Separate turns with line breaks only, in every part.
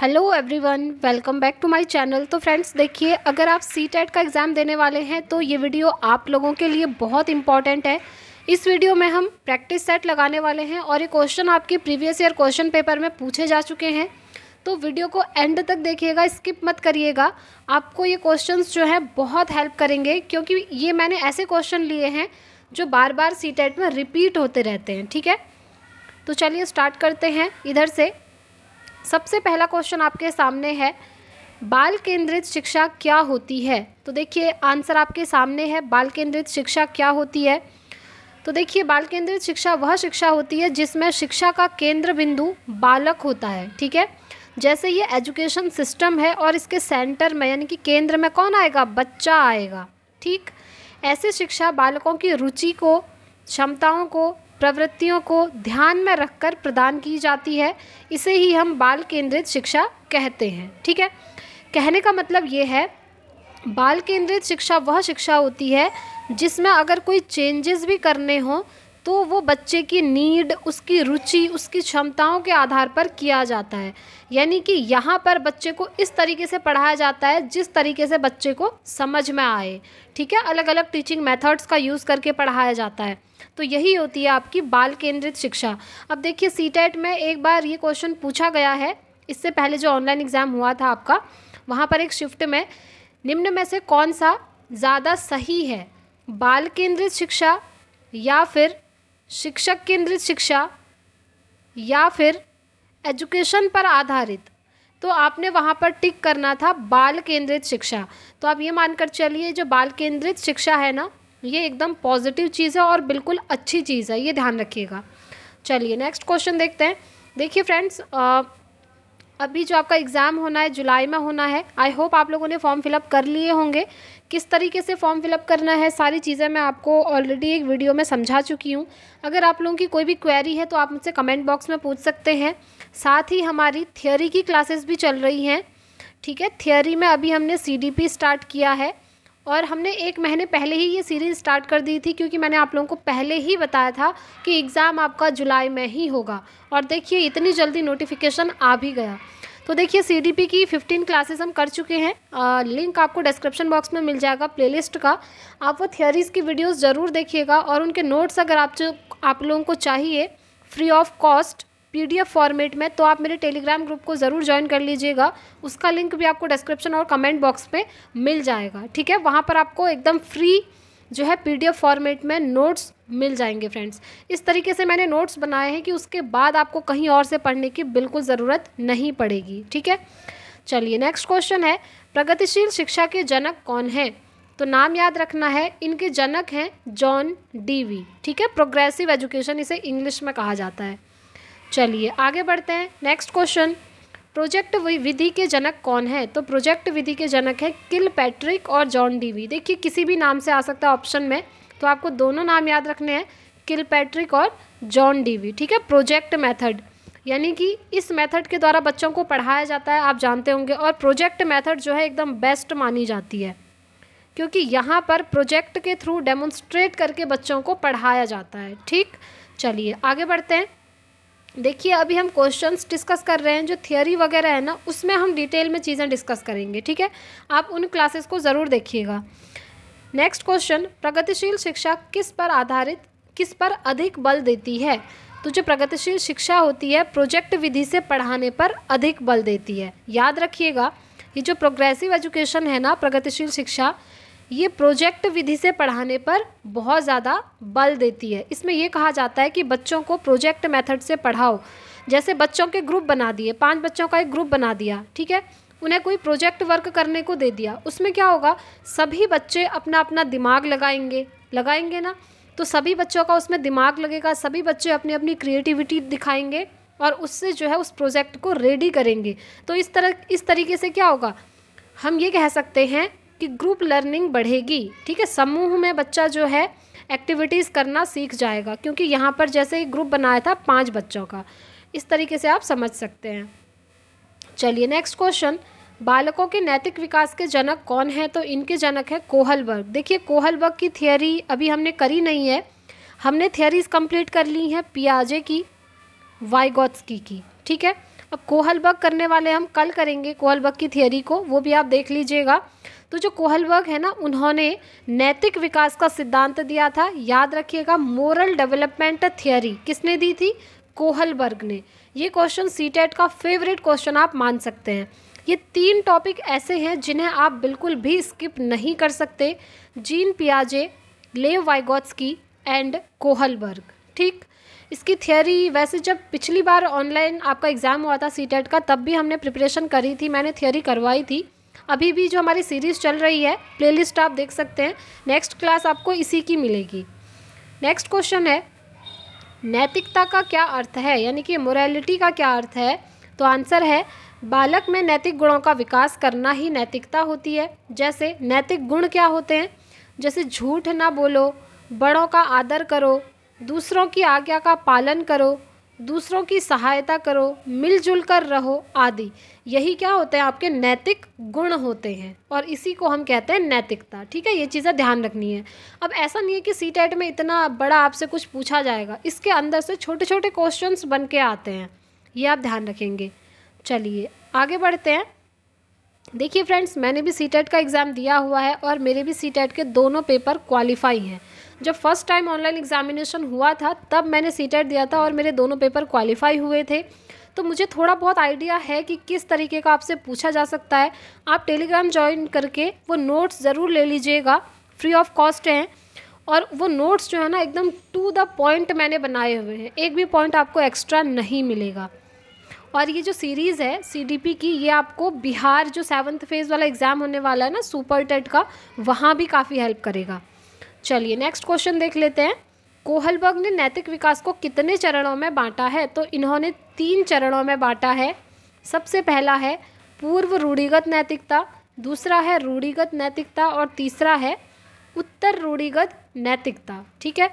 Hello everyone, welcome back to my channel. तो friends देखिए, अगर आप सीटेट का एग्ज़ाम देने वाले हैं तो ये वीडियो आप लोगों के लिए बहुत इंपॉर्टेंट है। इस वीडियो में हम प्रैक्टिस सेट लगाने वाले हैं और ये क्वेश्चन आपके प्रीवियस ईयर क्वेश्चन पेपर में पूछे जा चुके हैं। तो वीडियो को एंड तक देखिएगा, स्किप मत करिएगा। आपको ये क्वेश्चंस जो है बहुत हेल्प करेंगे, क्योंकि ये मैंने ऐसे क्वेश्चन लिए हैं जो बार बार सीटेट में रिपीट होते रहते हैं। ठीक है, तो चलिए स्टार्ट करते हैं। इधर से सबसे पहला क्वेश्चन आपके सामने है, बाल केंद्रित शिक्षा क्या होती है। तो देखिए आंसर आपके सामने है, बाल केंद्रित शिक्षा क्या होती है। तो देखिए, बाल केंद्रित शिक्षा वह शिक्षा होती है जिसमें शिक्षा का केंद्र बिंदु बालक होता है। ठीक है, जैसे ये एजुकेशन सिस्टम है और इसके सेंटर में यानी कि केंद्र में कौन आएगा, बच्चा आएगा। ठीक, ऐसी शिक्षा बालकों की रुचि को, क्षमताओं को, प्रवृत्तियों को ध्यान में रखकर प्रदान की जाती है। इसे ही हम बाल केंद्रित शिक्षा कहते हैं। ठीक है, कहने का मतलब ये है, बाल केंद्रित शिक्षा वह शिक्षा होती है जिसमें अगर कोई चेंजेस भी करने हों तो वो बच्चे की नीड, उसकी रुचि, उसकी क्षमताओं के आधार पर किया जाता है। यानी कि यहाँ पर बच्चे को इस तरीके से पढ़ाया जाता है जिस तरीके से बच्चे को समझ में आए। ठीक है, अलग अलग टीचिंग मेथड्स का यूज़ करके पढ़ाया जाता है। तो यही होती है आपकी बाल केंद्रित शिक्षा। अब देखिए, सीटेट में एक बार ये क्वेश्चन पूछा गया है, इससे पहले जो ऑनलाइन एग्ज़ाम हुआ था आपका, वहाँ पर एक शिफ्ट में निम्न में से कौन सा ज़्यादा सही है, बाल केंद्रित शिक्षा या फिर शिक्षक केंद्रित शिक्षा या फिर एजुकेशन पर आधारित। तो आपने वहाँ पर टिक करना था बाल केंद्रित शिक्षा। तो आप ये मानकर चलिए, जो बाल केंद्रित शिक्षा है ना, ये एकदम पॉजिटिव चीज़ है और बिल्कुल अच्छी चीज़ है, ये ध्यान रखिएगा। चलिए नेक्स्ट क्वेश्चन देखते हैं। देखिए फ्रेंड्स, अभी जो आपका एग्ज़ाम होना है जुलाई में होना है। आई होप आप लोगों ने फॉर्म फिलअप कर लिए होंगे। किस तरीके से फॉर्म फिलअप करना है, सारी चीज़ें मैं आपको ऑलरेडी एक वीडियो में समझा चुकी हूँ। अगर आप लोगों की कोई भी क्वेरी है तो आप मुझसे कमेंट बॉक्स में पूछ सकते हैं। साथ ही हमारी थियोरी की क्लासेस भी चल रही हैं। ठीक है, थियोरी में अभी हमने CDP स्टार्ट किया है और हमने 1 महीने पहले ही ये सीरीज़ स्टार्ट कर दी थी, क्योंकि मैंने आप लोगों को पहले ही बताया था कि एग्ज़ाम आपका जुलाई में ही होगा। और देखिए इतनी जल्दी नोटिफिकेशन आ भी गया। तो देखिए CDP की 15 क्लासेस हम कर चुके हैं। लिंक आपको डिस्क्रिप्शन बॉक्स में मिल जाएगा प्लेलिस्ट का। आप वो थियोरीज़ की वीडियोस ज़रूर देखिएगा और उनके नोट्स अगर आप लोगों को चाहिए free of cost PDF format में, तो आप मेरे टेलीग्राम ग्रुप को ज़रूर ज्वाइन कर लीजिएगा। उसका लिंक भी आपको डिस्क्रिप्शन और कमेंट बॉक्स पे मिल जाएगा। ठीक है, वहाँ पर आपको एकदम फ्री जो है PDF फॉर्मेट में नोट्स मिल जाएंगे फ्रेंड्स। इस तरीके से मैंने नोट्स बनाए हैं कि उसके बाद आपको कहीं और से पढ़ने की बिल्कुल ज़रूरत नहीं पड़ेगी। ठीक है, चलिए नेक्स्ट क्वेश्चन है, प्रगतिशील शिक्षा के जनक कौन हैं। तो नाम याद रखना है, इनके जनक हैं जॉन डीवी। ठीक है, प्रोग्रेसिव एजुकेशन इसे इंग्लिश में कहा जाता है। चलिए आगे बढ़ते हैं। नेक्स्ट क्वेश्चन, प्रोजेक्ट विधि के जनक कौन है। तो प्रोजेक्ट विधि के जनक है किलपैट्रिक और जॉन डीवी। देखिए किसी भी नाम से आ सकता है ऑप्शन में, तो आपको दोनों नाम याद रखने हैं, किलपैट्रिक और जॉन डीवी। ठीक है, प्रोजेक्ट मेथड यानी कि इस मेथड के द्वारा बच्चों को पढ़ाया जाता है, आप जानते होंगे। और प्रोजेक्ट मेथड जो है एकदम बेस्ट मानी जाती है, क्योंकि यहाँ पर प्रोजेक्ट के थ्रू डेमोन्स्ट्रेट करके बच्चों को पढ़ाया जाता है। ठीक, चलिए आगे बढ़ते हैं। देखिए अभी हम क्वेश्चंस डिस्कस कर रहे हैं, जो थियोरी वगैरह है ना, उसमें हम डिटेल में चीज़ें डिस्कस करेंगे। ठीक है, आप उन क्लासेस को ज़रूर देखिएगा। नेक्स्ट क्वेश्चन, प्रगतिशील शिक्षा किस पर अधिक बल देती है। तो जो प्रगतिशील शिक्षा होती है प्रोजेक्ट विधि से पढ़ाने पर अधिक बल देती है। याद रखिएगा, ये जो प्रोग्रेसिव एजुकेशन है ना, प्रगतिशील शिक्षा, ये प्रोजेक्ट विधि से पढ़ाने पर बहुत ज़्यादा बल देती है। इसमें ये कहा जाता है कि बच्चों को प्रोजेक्ट मेथड से पढ़ाओ। जैसे बच्चों के ग्रुप बना दिए, 5 बच्चों का एक ग्रुप बना दिया। ठीक है, उन्हें कोई प्रोजेक्ट वर्क करने को दे दिया। उसमें क्या होगा, सभी बच्चे अपना अपना दिमाग लगाएंगे ना, तो सभी बच्चों का उसमें दिमाग लगेगा, सभी बच्चे अपनी अपनी क्रिएटिविटी दिखाएंगे और उससे जो है उस प्रोजेक्ट को रेडी करेंगे। तो इस तरीके से क्या होगा, हम ये कह सकते हैं कि ग्रुप लर्निंग बढ़ेगी। ठीक है, समूह में बच्चा जो है एक्टिविटीज़ करना सीख जाएगा, क्योंकि यहाँ पर जैसे एक ग्रुप बनाया था 5 बच्चों का, इस तरीके से आप समझ सकते हैं। चलिए नेक्स्ट क्वेश्चन, बालकों के नैतिक विकास के जनक कौन है। तो इनके जनक है कोहलबर्ग। देखिए कोहलबर्ग की थियोरी अभी हमने करी नहीं है, हमने थियोरीज कंप्लीट कर ली हैं पियाजे की, वाइगोत्स्की की। ठीक है, अब कोहलबर्ग करने वाले हम कल करेंगे कोहलबर्ग की थियरी को, वो भी आप देख लीजिएगा। तो जो कोहलबर्ग है ना, उन्होंने नैतिक विकास का सिद्धांत दिया था, याद रखिएगा, मोरल डेवलपमेंट थियरी किसने दी थी? कोहलबर्ग ने। ये क्वेश्चन सीटेट का फेवरेट क्वेश्चन आप मान सकते हैं। ये 3 टॉपिक ऐसे हैं जिन्हें आप बिल्कुल भी स्किप नहीं कर सकते, जीन पियाजे, लेव वाइगोत्स्की एंड कोहलबर्ग। ठीक, इसकी थियरी वैसे जब पिछली बार ऑनलाइन आपका एग्ज़ाम हुआ था सीटेट का, तब भी हमने प्रिपरेशन करी थी, मैंने थियरी करवाई थी। अभी भी जो हमारी सीरीज़ चल रही है, प्लेलिस्ट आप देख सकते हैं, नेक्स्ट क्लास आपको इसी की मिलेगी। नेक्स्ट क्वेश्चन है, नैतिकता का क्या अर्थ है, यानी कि मोरालिटी का क्या अर्थ है? तो आंसर है, बालक में नैतिक गुणों का विकास करना ही नैतिकता होती है। जैसे नैतिक गुण क्या होते हैं? जैसे झूठ ना बोलो, बड़ों का आदर करो, दूसरों की आज्ञा का पालन करो, दूसरों की सहायता करो, मिलजुल कर रहो आदि। यही क्या होते हैं? आपके नैतिक गुण होते हैं और इसी को हम कहते हैं नैतिकता। ठीक है, ये चीज़ें ध्यान रखनी है। अब ऐसा नहीं है कि सीटेट में इतना बड़ा आपसे कुछ पूछा जाएगा, इसके अंदर से छोटे छोटे क्वेश्चंस बन के आते हैं, ये आप ध्यान रखेंगे। चलिए आगे बढ़ते हैं। देखिए फ्रेंड्स, मैंने भी सीटेट का एग्ज़ाम दिया हुआ है और मेरे भी सीटेट के दोनों पेपर क्वालिफाई हैं। जब फर्स्ट टाइम ऑनलाइन एग्जामिनेशन हुआ था तब मैंने सीटेट दिया था और मेरे दोनों पेपर क्वालिफाई हुए थे, तो मुझे थोड़ा बहुत आइडिया है कि किस तरीके का आपसे पूछा जा सकता है। आप टेलीग्राम ज्वाइन करके वो नोट्स ज़रूर ले लीजिएगा, फ्री ऑफ कॉस्ट हैं, और वो नोट्स जो है ना एकदम टू द पॉइंट मैंने बनाए हुए हैं, एक भी पॉइंट आपको एक्स्ट्रा नहीं मिलेगा। और ये जो सीरीज़ है सीडीपी की, ये आपको बिहार जो 7th फेज़ वाला एग्ज़ाम होने वाला है ना सुपर टेट का, वहाँ भी काफ़ी हेल्प करेगा। चलिए नेक्स्ट क्वेश्चन देख लेते हैं। कोहलबर्ग ने नैतिक विकास को कितने चरणों में बांटा है? तो इन्होंने 3 चरणों में बांटा है। सबसे पहला है पूर्व रूढ़िगत नैतिकता, दूसरा है रूढ़िगत नैतिकता और तीसरा है उत्तर रूढ़िगत नैतिकता। ठीक है,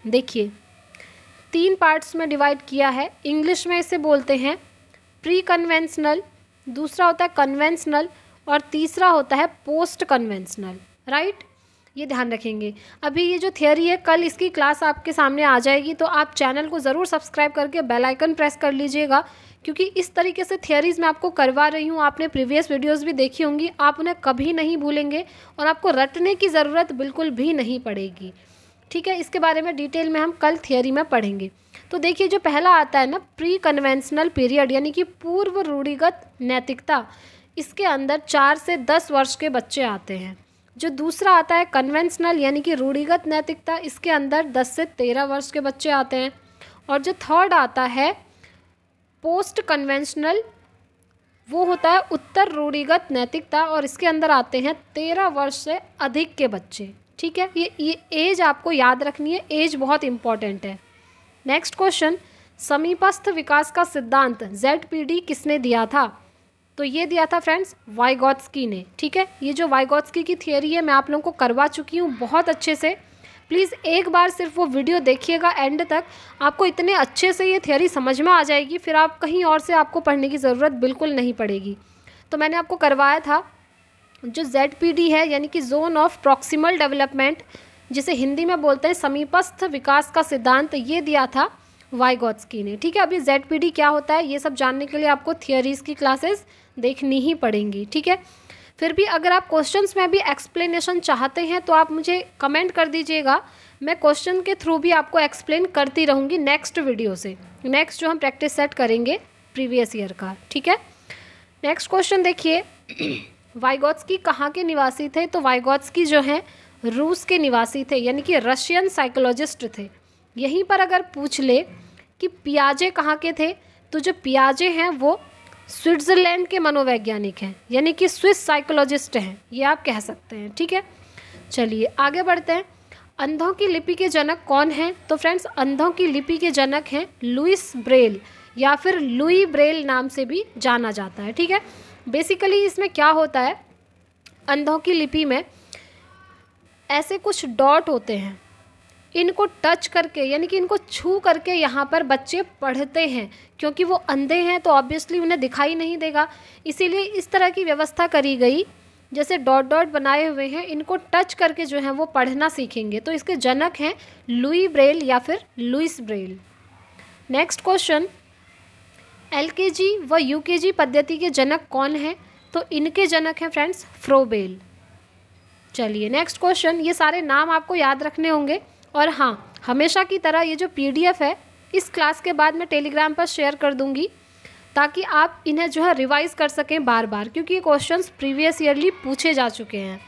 देखिए 3 पार्ट्स में डिवाइड किया है। इंग्लिश में इसे बोलते हैं प्री कन्वेंशनल, दूसरा होता है कन्वेंशनल और तीसरा होता है पोस्ट कन्वेंशनल। राइट, ये ध्यान रखेंगे। अभी ये जो थियरी है, कल इसकी क्लास आपके सामने आ जाएगी, तो आप चैनल को ज़रूर सब्सक्राइब करके बेल आइकन प्रेस कर लीजिएगा, क्योंकि इस तरीके से थियरीज़ मैं आपको करवा रही हूँ। आपने प्रीवियस वीडियोस भी देखी होंगी, आप उन्हें कभी नहीं भूलेंगे और आपको रटने की ज़रूरत बिल्कुल भी नहीं पड़ेगी। ठीक है, इसके बारे में डिटेल में हम कल थियरी में पढ़ेंगे। तो देखिए जो पहला आता है ना प्री कन्वेंशनल पीरियड, यानी कि पूर्व रूढ़िगत नैतिकता, इसके अंदर 4 से 10 वर्ष के बच्चे आते हैं। जो दूसरा आता है कन्वेंशनल यानी कि रूढ़िगत नैतिकता, इसके अंदर 10 से 13 वर्ष के बच्चे आते हैं। और जो थर्ड आता है पोस्ट कन्वेंशनल, वो होता है उत्तर रूढ़िगत नैतिकता और इसके अंदर आते हैं 13 वर्ष से अधिक के बच्चे। ठीक है, ये एज आपको याद रखनी है, एज बहुत इंपॉर्टेंट है। नेक्स्ट क्वेश्चन, समीपस्थ विकास का सिद्धांत ZPD किसने दिया था? तो ये दिया था फ्रेंड्स वाइगोत्स्की ने। ठीक है, ये जो वाइगोत्स्की की थियरी है मैं आप लोगों को करवा चुकी हूँ बहुत अच्छे से। प्लीज़ एक बार सिर्फ वो वीडियो देखिएगा एंड तक, आपको इतने अच्छे से ये थियरी समझ में आ जाएगी, फिर आप कहीं और से आपको पढ़ने की ज़रूरत बिल्कुल नहीं पड़ेगी। तो मैंने आपको करवाया था जो ZPD है, यानी कि जोन ऑफ प्रॉक्सिमल डेवलपमेंट, जिसे हिंदी में बोलते हैं समीपस्थ विकास का सिद्धांत, ये दिया था वाइगोत्स्की ने। ठीक है, अभी ZPD क्या होता है ये सब जानने के लिए आपको थियरीज़ की क्लासेस देखनी ही पड़ेंगी। ठीक है, फिर भी अगर आप क्वेश्चंस में भी एक्सप्लेनेशन चाहते हैं तो आप मुझे कमेंट कर दीजिएगा, मैं क्वेश्चन के थ्रू भी आपको एक्सप्लेन करती रहूँगी नेक्स्ट वीडियो से, नेक्स्ट जो हम प्रैक्टिस सेट करेंगे प्रीवियस ईयर का। ठीक है, नेक्स्ट क्वेश्चन देखिए, वाइगोत्स्की कहाँ के निवासी थे? तो वाइगोत्स्की जो हैं रूस के निवासी थे, यानी कि रशियन साइकोलॉजिस्ट थे। यहीं पर अगर पूछ ले कि पियाजे कहाँ के थे, तो जो पियाजे हैं वो स्विट्ज़रलैंड के मनोवैज्ञानिक हैं, यानी कि स्विस साइकोलॉजिस्ट हैं, ये आप कह सकते हैं। ठीक है, चलिए आगे बढ़ते हैं। अंधों की लिपि के जनक कौन हैं? तो फ्रेंड्स अंधों की लिपि के जनक हैं लुइस ब्रेल, या फिर लुई ब्रेल नाम से भी जाना जाता है। ठीक है, बेसिकली इसमें क्या होता है, अंधों की लिपि में ऐसे कुछ डॉट होते हैं, इनको टच करके यानी कि इनको छू करके यहाँ पर बच्चे पढ़ते हैं, क्योंकि वो अंधे हैं तो ऑब्वियसली उन्हें दिखाई नहीं देगा, इसीलिए इस तरह की व्यवस्था करी गई, जैसे डॉट डॉट बनाए हुए हैं, इनको टच करके जो है वो पढ़ना सीखेंगे। तो इसके जनक हैं लुई ब्रेल या फिर Louis Braille. Next question, LKG व यूकेजी पद्धति के जनक कौन हैं? तो इनके जनक हैं फ्रेंड्स फ्रोबेल। चलिए नेक्स्ट क्वेश्चन, ये सारे नाम आपको याद रखने होंगे। और हाँ, हमेशा की तरह ये जो पीडीएफ है इस क्लास के बाद मैं टेलीग्राम पर शेयर कर दूंगी ताकि आप इन्हें जो है रिवाइज कर सकें बार बार, क्योंकि ये क्वेश्चंस प्रीवियस ईयरली पूछे जा चुके हैं।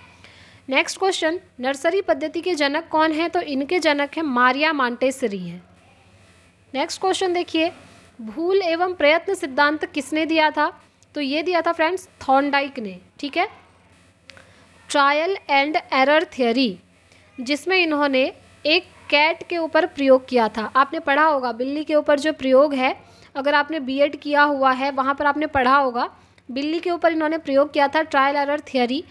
नेक्स्ट क्वेश्चन, नर्सरी पद्धति के जनक कौन हैं? तो इनके जनक हैं मारिया मॉन्टेसरी हैं। नेक्स्ट क्वेश्चन देखिए, भूल एवं प्रयत्न सिद्धांत किसने दिया था? तो ये दिया था फ्रेंड्स थॉर्नडाइक ने। ठीक है, ट्रायल एंड एरर थ्योरी, जिसमें इन्होंने एक कैट के ऊपर प्रयोग किया था। आपने पढ़ा होगा बिल्ली के ऊपर जो प्रयोग है, अगर आपने बीएड किया हुआ है वहाँ पर आपने पढ़ा होगा, बिल्ली के ऊपर इन्होंने प्रयोग किया था ट्रायल एरर थ्योरी।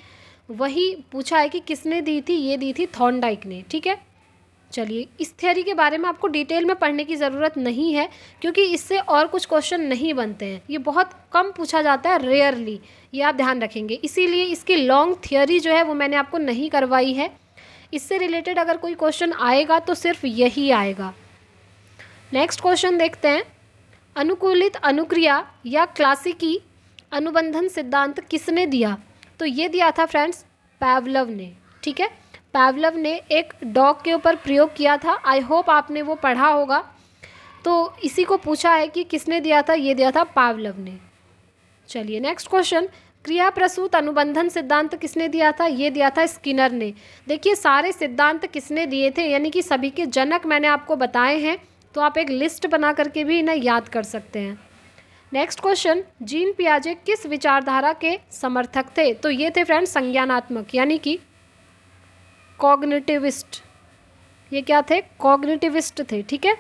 वही पूछा है कि किसने दी थी? ये दी थी थॉर्नडाइक ने। ठीक है, चलिए इस थ्योरी के बारे में आपको डिटेल में पढ़ने की ज़रूरत नहीं है, क्योंकि इससे और कुछ क्वेश्चन नहीं बनते हैं। ये बहुत कम पूछा जाता है, रेयरली, ये आप ध्यान रखेंगे। इसीलिए इसकी लॉन्ग थ्योरी जो है वो मैंने आपको नहीं करवाई है। इससे रिलेटेड अगर कोई क्वेश्चन आएगा तो सिर्फ यही आएगा। नेक्स्ट क्वेश्चन देखते हैं, अनुकूलित अनुक्रिया या क्लासिकी अनुबंधन सिद्धांत किसने दिया? तो ये दिया था फ्रेंड्स पावलोव ने। ठीक है, पावलोव ने एक डॉग के ऊपर प्रयोग किया था। आई होप आपने वो पढ़ा होगा। तो इसी को पूछा है कि किसने दिया था? ये दिया था पावलोव ने। चलिए नेक्स्ट क्वेश्चन, क्रिया प्रसूत अनुबंधन सिद्धांत किसने दिया था? ये दिया था स्किनर ने। देखिए सारे सिद्धांत किसने दिए थे, यानी कि सभी के जनक मैंने आपको बताए हैं, तो आप एक लिस्ट बना करके भी इन्हें याद कर सकते हैं। नेक्स्ट क्वेश्चन, जीन पियाजे किस विचारधारा के समर्थक थे? तो ये थे फ्रेंड्स संज्ञानात्मक, यानी कि कॉग्निटिविस्ट। ये क्या थे? कॉग्निटिविस्ट थे। ठीक है,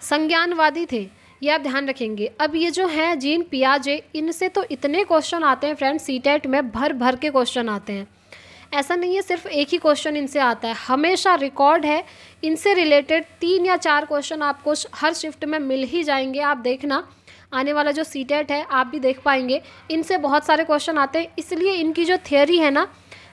संज्ञानवादी थे, ये आप ध्यान रखेंगे। अब ये जो हैं जीन पियाजे, इनसे तो इतने क्वेश्चन आते हैं फ्रेंड्स, सीटेट में भर भर के क्वेश्चन आते हैं। ऐसा नहीं है सिर्फ एक ही क्वेश्चन इनसे आता है, हमेशा रिकॉर्ड है इनसे रिलेटेड 3 या 4 क्वेश्चन आपको हर शिफ्ट में मिल ही जाएंगे। आप देखना आने वाला जो सीटेट है आप भी देख पाएंगे, इनसे बहुत सारे क्वेश्चन आते हैं। इसलिए इनकी जो थ्योरी है ना,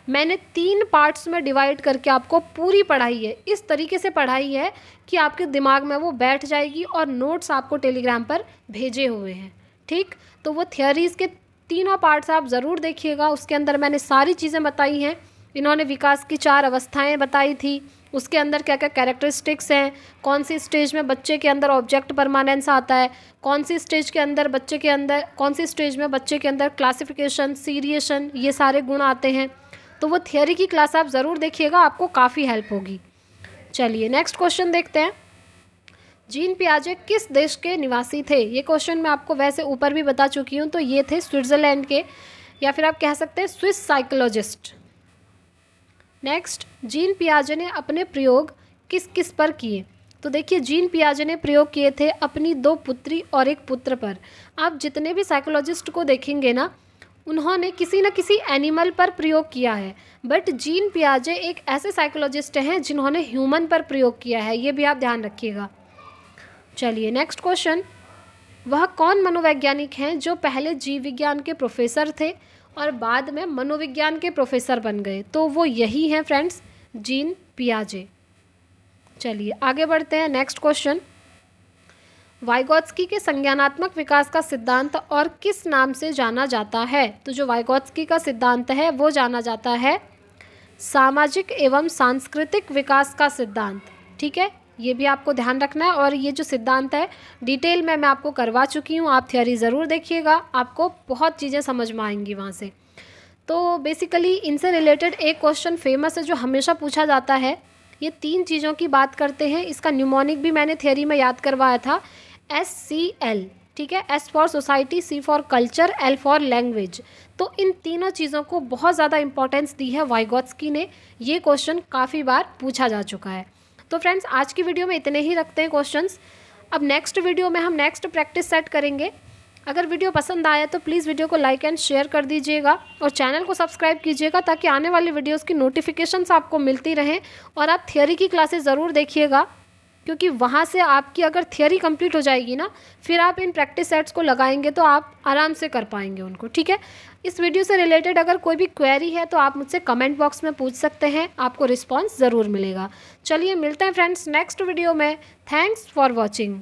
मैंने 3 पार्ट्स में डिवाइड करके आपको पूरी पढ़ाई है। इस तरीके से पढ़ाई है कि आपके दिमाग में वो बैठ जाएगी, और नोट्स आपको टेलीग्राम पर भेजे हुए हैं। ठीक, तो वो थ्योरीज़ के तीनों पार्ट्स आप ज़रूर देखिएगा। उसके अंदर मैंने सारी चीज़ें बताई हैं। इन्होंने विकास की 4 अवस्थाएं बताई थी, उसके अंदर क्या क्या कैरेक्टरिस्टिक्स हैं, कौन सी स्टेज में बच्चे के अंदर ऑब्जेक्ट परमानेंस आता है, कौन सी स्टेज के अंदर बच्चे के अंदर, कौन सी स्टेज में बच्चे के अंदर क्लासिफिकेशन, सीरिएशन, ये सारे गुण आते हैं। तो वो थियोरी की क्लास आप ज़रूर देखिएगा, आपको काफ़ी हेल्प होगी। चलिए नेक्स्ट क्वेश्चन देखते हैं, जीन पियाजे किस देश के निवासी थे? ये क्वेश्चन मैं आपको वैसे ऊपर भी बता चुकी हूँ। तो ये थे स्विट्ज़रलैंड के, या फिर आप कह सकते हैं स्विस साइकोलॉजिस्ट। नेक्स्ट, जीन पियाजे ने अपने प्रयोग किस किस पर किए? तो देखिए जीन पियाजे ने प्रयोग किए थे अपनी 2 पुत्री और 1 पुत्र पर। आप जितने भी साइकोलॉजिस्ट को देखेंगे ना, उन्होंने किसी न किसी एनिमल पर प्रयोग किया है, बट जीन पियाजे एक ऐसे साइकोलॉजिस्ट हैं जिन्होंने ह्यूमन पर प्रयोग किया है। ये भी आप ध्यान रखिएगा। चलिए नेक्स्ट क्वेश्चन, वह कौन मनोवैज्ञानिक हैं जो पहले जीव विज्ञान के प्रोफेसर थे और बाद में मनोविज्ञान के प्रोफेसर बन गए? तो वो यही हैं फ्रेंड्स, जीन पियाजे। चलिए आगे बढ़ते हैं। नेक्स्ट क्वेश्चन, वाइगोत्स्की के संज्ञानात्मक विकास का सिद्धांत और किस नाम से जाना जाता है? तो जो वाइगोत्स्की का सिद्धांत है वो जाना जाता है सामाजिक एवं सांस्कृतिक विकास का सिद्धांत। ठीक है, ये भी आपको ध्यान रखना है। और ये जो सिद्धांत है डिटेल में मैं आपको करवा चुकी हूँ, आप थ्योरी ज़रूर देखिएगा, आपको बहुत चीज़ें समझ में आएंगी वहाँ से। तो बेसिकली इनसे रिलेटेड एक क्वेश्चन फेमस है जो हमेशा पूछा जाता है। ये 3 चीज़ों की बात करते हैं, इसका न्यूमोनिक भी मैंने थ्योरी में याद करवाया था, SCL। ठीक है, S for society, C for culture, L for language. तो इन तीनों चीज़ों को बहुत ज़्यादा इंपॉर्टेंस दी है वाइगोत्स्की ने। ये क्वेश्चन काफ़ी बार पूछा जा चुका है। तो फ्रेंड्स आज की वीडियो में इतने ही रखते हैं क्वेश्चंस। अब नेक्स्ट वीडियो में हम नेक्स्ट प्रैक्टिस सेट करेंगे। अगर वीडियो पसंद आया तो प्लीज़ वीडियो को लाइक एंड शेयर कर दीजिएगा और चैनल को सब्सक्राइब कीजिएगा ताकि आने वाली वीडियोस की नोटिफिकेशंस आपको मिलती रहें। और आप थियोरी की क्लासेस ज़रूर देखिएगा, क्योंकि वहाँ से आपकी अगर थियोरी कंप्लीट हो जाएगी ना, फिर आप इन प्रैक्टिस सेट्स को लगाएंगे तो आप आराम से कर पाएंगे उनको। ठीक है, इस वीडियो से रिलेटेड अगर कोई भी क्वेरी है तो आप मुझसे कमेंट बॉक्स में पूछ सकते हैं, आपको रिस्पॉन्स ज़रूर मिलेगा। चलिए मिलते हैं फ्रेंड्स नेक्स्ट वीडियो में। Thanks for watching.